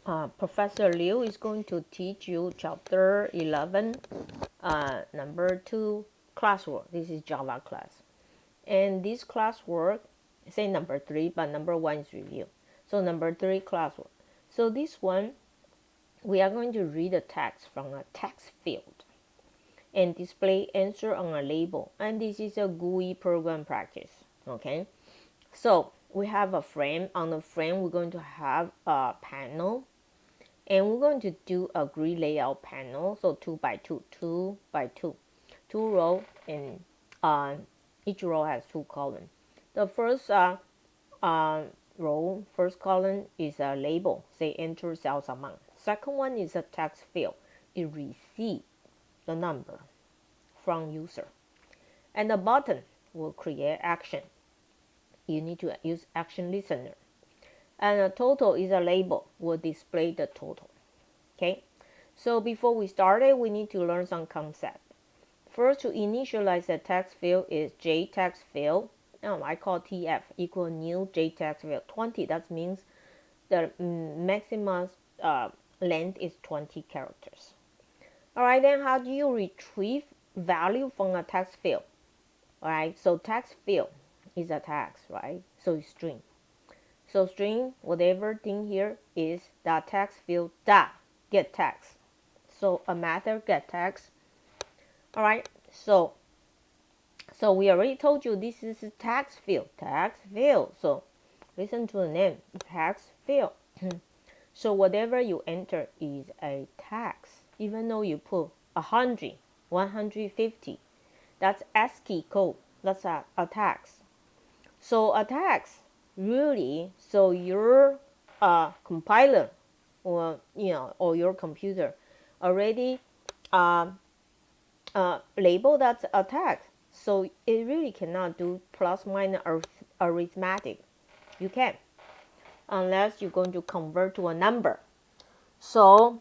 Professor Liu is going to teach you chapter 11, number 2 classwork. This is Java class. And this classwork, say number 3, but number 1 is review. So number 3 classwork. So this one, we are going to read a text from a text field and display answer on a label. And this is a GUI program practice. Okay. So we have a frame. On the frame, we're going to have a panel. And we're going to do a grid layout panel. So 2 by 2, 2 by 2. 2 rows, and each row has 2 columns. The first row, first column is a label, say enter sales amount. Second one is a text field. It receives the number from user. And the button will create action. You need to use action listener. And the total is a label, will display the total. Okay, so before we started, we need to learn some concept. First, to initialize the text field is JTextField. I call TF equal new JTextField 20. That means the maximum length is 20 characters. Alright, then how do you retrieve value from a text field? Alright, so text field is a text, right? So it's string. So string, whatever thing here is the text field dot get text. So a method get text. Alright, so we already told you this is a text field. Text field. So listen to the name, text field. So whatever you enter is a text. Even though you put 100, 150, that's ASCII code. That's a text. So a text really, so your compiler or or your computer already label that's a text. So it really cannot do plus minus arithmetic. You can, unless you're going to convert to a number. So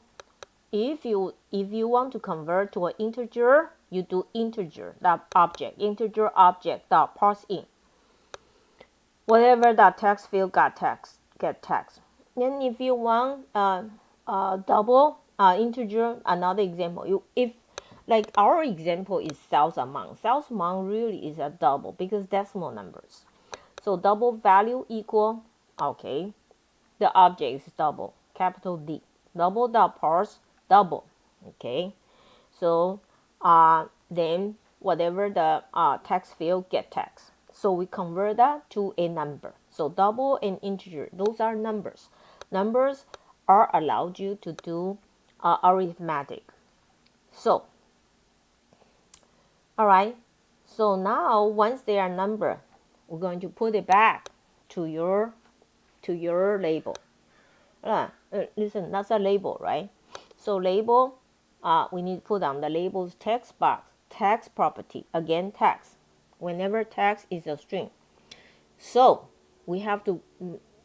if you want to convert to an integer, you do integer.object, Integer.object.parseInt. Whatever that text field got text, get text. Then if you want double integer, another example, if like our example is sales amount. Sales amount really is a double because decimal numbers. So double value equal, okay, the object is double, capital D. Double.parseDouble, okay. So then whatever the text field get text. So we convert that to a number. So double and integer, those are numbers. Numbers are allowed you to do arithmetic. So, all right. So now once they are number, we're going to put it back to your label. Listen, that's a label, right? So label, we need to put on the label's text box, text property, again text. Whenever text is a string. So we have to,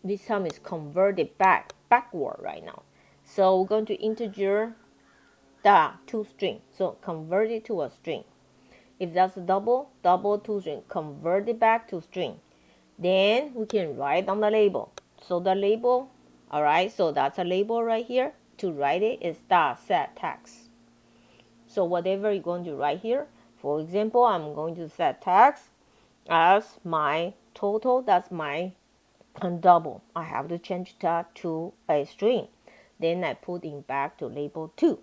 this time is converted backward right now. So we're going to integer to string. So convert it to a string. If that's a double to string, convert it back to string. Then we can write on the label. So the label, all right, so that's a label right here. To write it is setText. So whatever you're going to write here, for example, I'm going to set text as my total, that's my double. I have to change that to a string. Then I put in back to label 2.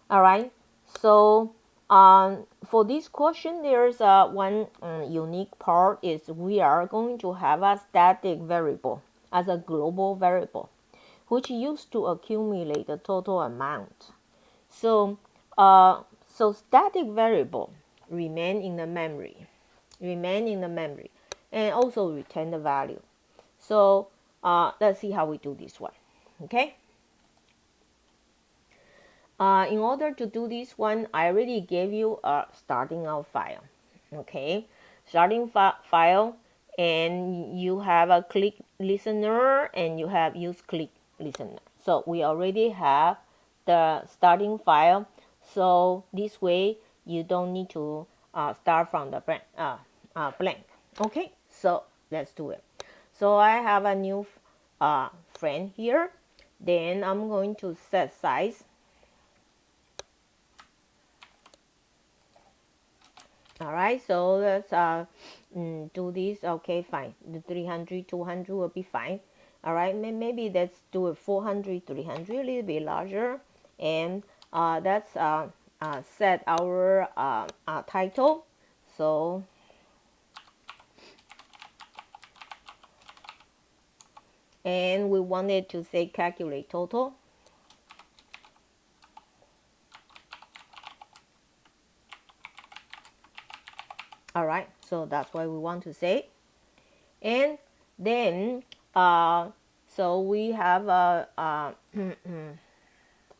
All right, so for this question, there's one unique part is we are going to have a static variable as a global variable, which used to accumulate the total amount. So static variable remain in the memory, and also retain the value. So let's see how we do this one. Okay. In order to do this one, I already gave you a starting out file. Okay, starting file, and you have a click listener and you have use click listener. So we already have the starting file. So this way you don't need to start from the blank. Okay, so let's do it. So I have a new friend here. Then I'm going to set size. All right, so let's do this. Okay, fine. The 300, 200 will be fine. All right, maybe let's do it 400, 300, a little bit larger. And let's set our title. So and we wanted to say calculate total. All right, so that's what we want to say. And then so we have a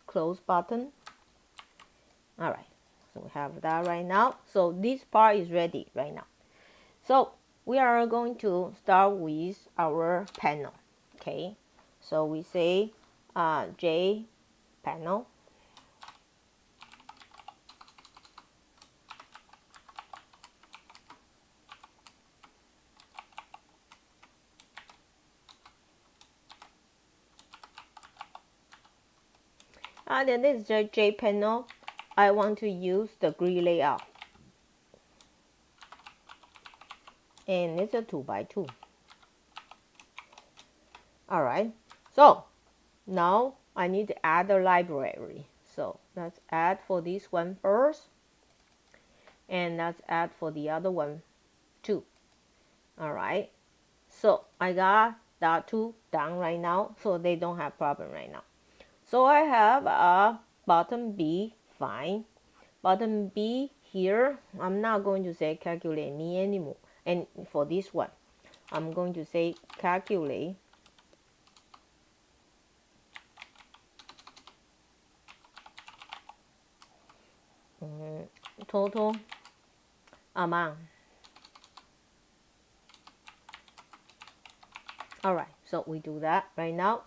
close button. All right, so we have that right now. So this part is ready right now. So we are going to start with our panel. Okay, so we say J panel. Then this is J panel. I want to use the grid layout. And it's a 2x2. All right, so now I need to add a library. So let's add for this one first. And let's add for the other one too. All right, so I got that two done right now, so they don't have problem right now. So I have a button B, fine. Button B here, I'm not going to say calculate me anymore. And for this one, I'm going to say calculate total amount. All right, so we do that right now.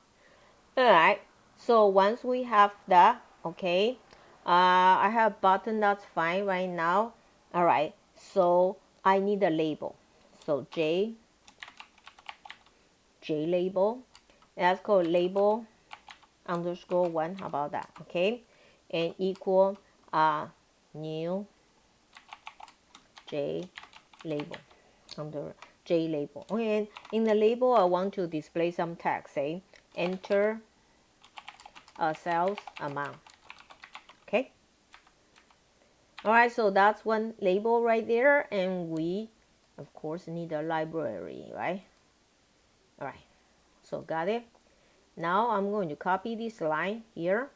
All right, so once we have that, okay, I have button, that's fine right now. All right, so I need a label. So JLabel, that's called label underscore one. How about that? Okay, and equal new JLabel under JLabel. Okay, and in the label, I want to display some text. Say enter a sales amount. Okay. All right, so that's one label right there, and we of course need a library, right? All right, so got it. Now I'm going to copy this line here,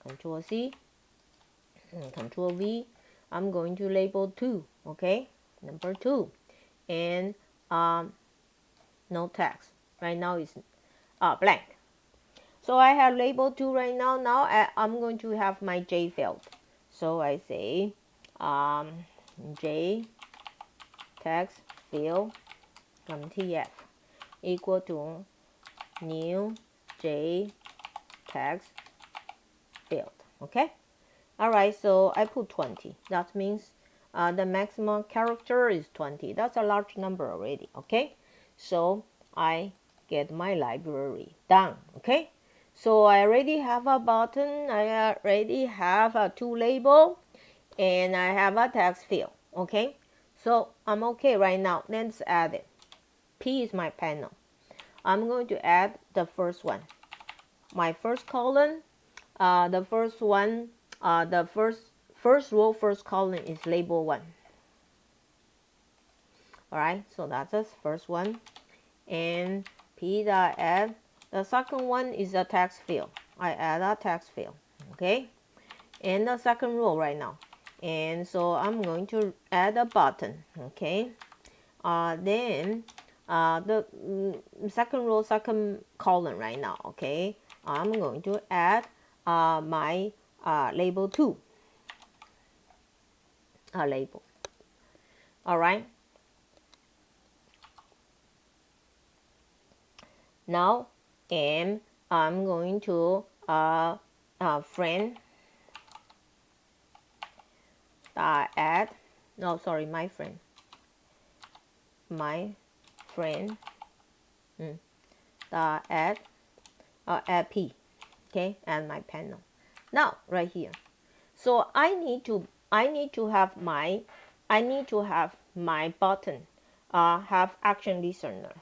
Control C and Control V. I'm going to label 2, okay, number 2, and no text right now is blank. So I have label 2 right now. Now I'm going to have my JTextField. So I say JTextField from TF equal to new JTextField. Okay. All right. So I put 20. That means the maximum character is 20. That's a large number already. Okay. So I get my library done. Okay. So I already have a button, I already have a 2 label, and I have a text field. Okay, so I'm okay right now. Let's add it. P is my panel. I'm going to add the first one. My first column, the first one, the first row, first column is label 1. All right, so that's the first one. And P that I add. The second one is a text field. I add a text field, okay? And the second row right now. And so I'm going to add a button, okay? Then the second row, second column right now, okay? I'm going to add my label 2. Label. All right. Now, and I'm going to friend add, no, sorry, my friend add p, okay, and my panel. Now right here, so I need to have my button have action listener.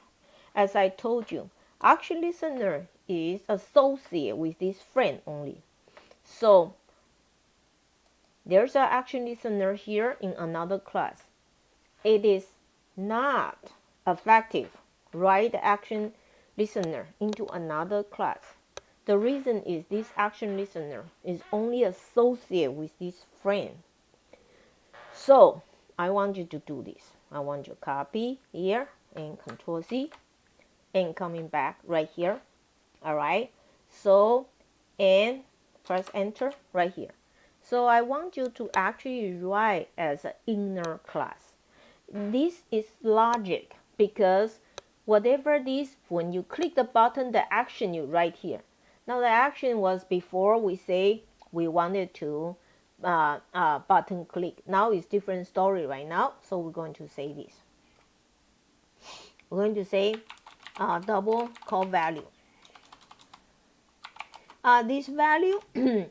As I told you, action listener is associated with this frame only. So there's an action listener here in another class. It is not effective write the action listener into another class. The reason is this action listener is only associated with this frame. So I want you to do this. I want you to copy here and Control C and coming back right here. All right. So and press enter right here. So I want you to actually write as an inner class. This is logic because whatever this, when you click the button, the action you write here. Now the action was before we say we wanted to button click. Now it's different story right now. So we're going to say this. We're going to say double call value. This value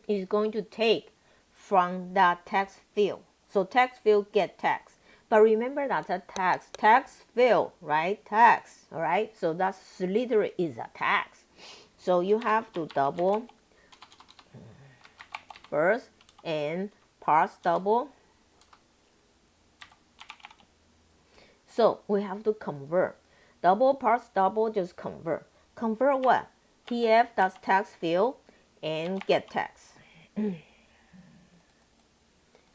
is going to take from that text field. So text field get text. But remember that's a text field, right? Text, all right? So that's literally is a text. So you have to double first and parse double. So we have to convert. Double parse double, just convert. Convert what? tf.getText and get text.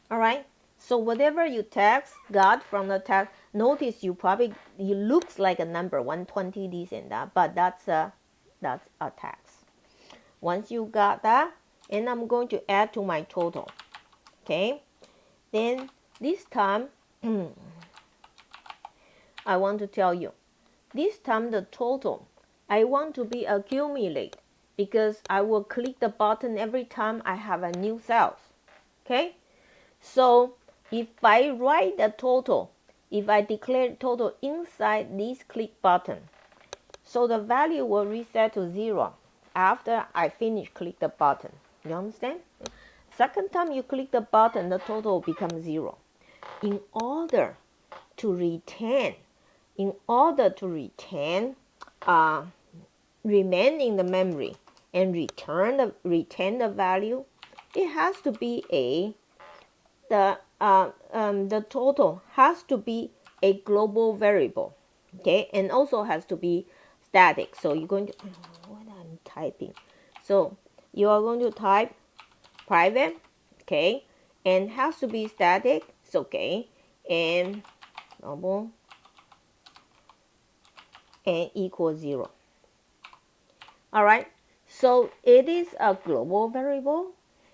All right. So whatever you text got from the text, notice it looks like a number 120 this and that, but that's a text. Once you got that, and I'm going to add to my total. Okay. Then this time I want to tell you, this time the total I want to be accumulate because I will click the button every time I have a new cell. Okay. So if I write the total, if I declare total inside this click button, so the value will reset to 0 after I finish click the button. You understand? Second time you click the button, the total becomes 0. In order to retain, remain in the memory and retain the value, it has to be the total has to be a global variable, okay, and also has to be static. So you're going to what I'm typing. So you are going to type private, okay, and has to be static. It's okay, and double and equals 0. All right. So it is a global variable.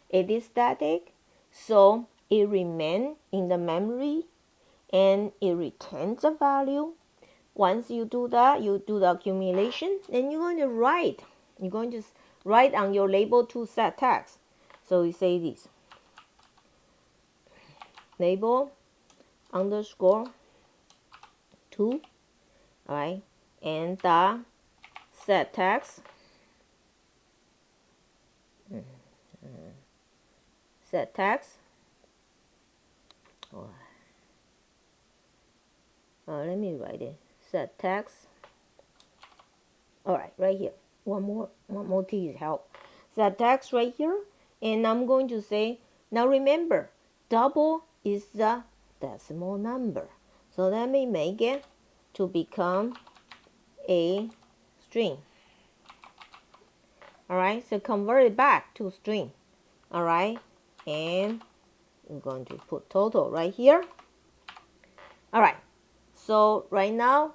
It is static. So it remains in the memory and it retains the value. Once you do that, you do the accumulation, then you're going to write. You're going to write on your label to set text. So you say this. Label underscore 2, all right, and the set text. Set text. Let me write it. Set text. All right, right here. One more T is help. Set text right here, and I'm going to say. Now remember, double is the decimal number. So let me make it to become a string. All right, so convert it back to string. All right, and I'm going to put total right here. All right, so right now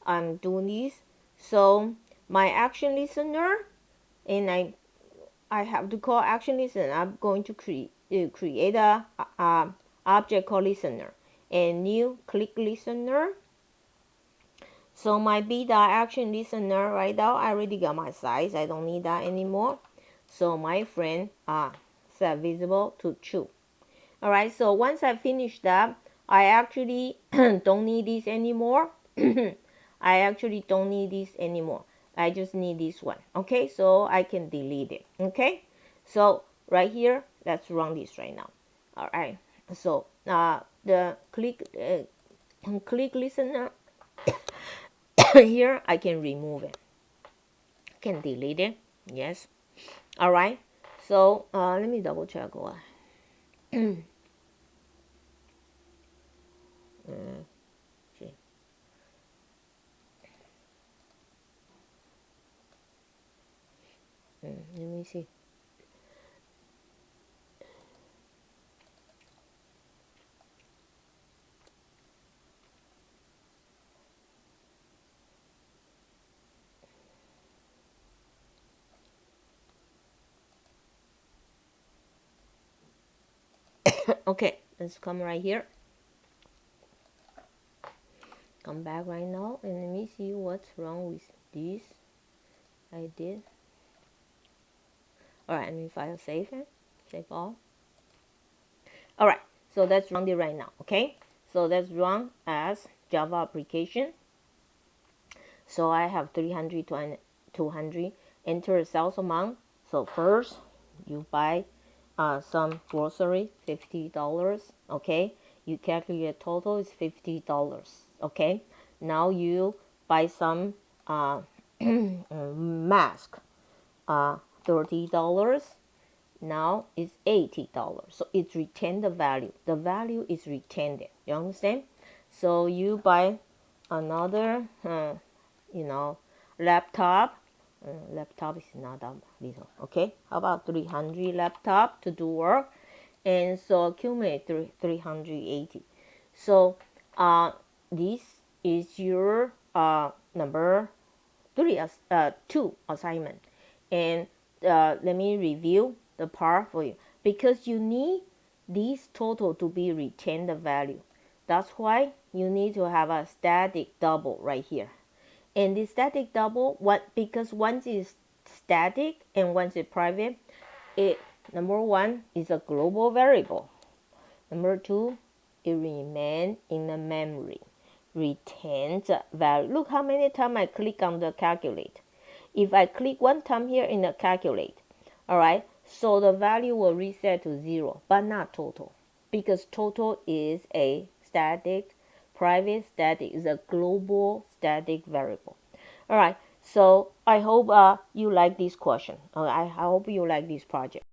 I'm doing this. So my action listener, and I have to call action listener. I'm going to create a object called listener and new click listener. So my b.action listener right now, I already got my size. I don't need that anymore. So my friend set visible to true. All right. So once I finish that, I actually don't need this anymore. I actually don't need this anymore. I just need this one. Okay, so I can delete it. Okay, so right here, let's run this right now. All right, so the click listener here, I can remove it, can delete it. Yes. All right, so let me double check what. See. Let me see. Okay, let's come right here. Come back right now and let me see what's wrong with this. I did. All right, let me file save it. Save all. All right, so let's run it right now. Okay, so let's run as Java application. So I have 300 to 200. Enter a sales amount. So first, you buy some grocery, $50. Okay, you calculate total is $50. Okay, now you buy some mask, $30. Now it's $80. So it's retained the value. The value is retained. You understand? So you buy another, laptop. Laptop is not that little. Okay, how about 300 laptop to do work, and so accumulate 380. So this is your number two assignment, and let me review the part for you because you need this total to be retained value. That's why you need to have a static double right here. And the static double, because once it's static and once it's private, it number one is a global variable. Number two, it remains in the memory, retains value. Look how many times I click on the calculate. If I click one time here in the calculate, all right, so the value will reset to 0, but not total, because total is a static, private static is a global static variable. All right, so I hope you like this question. I hope you like this project.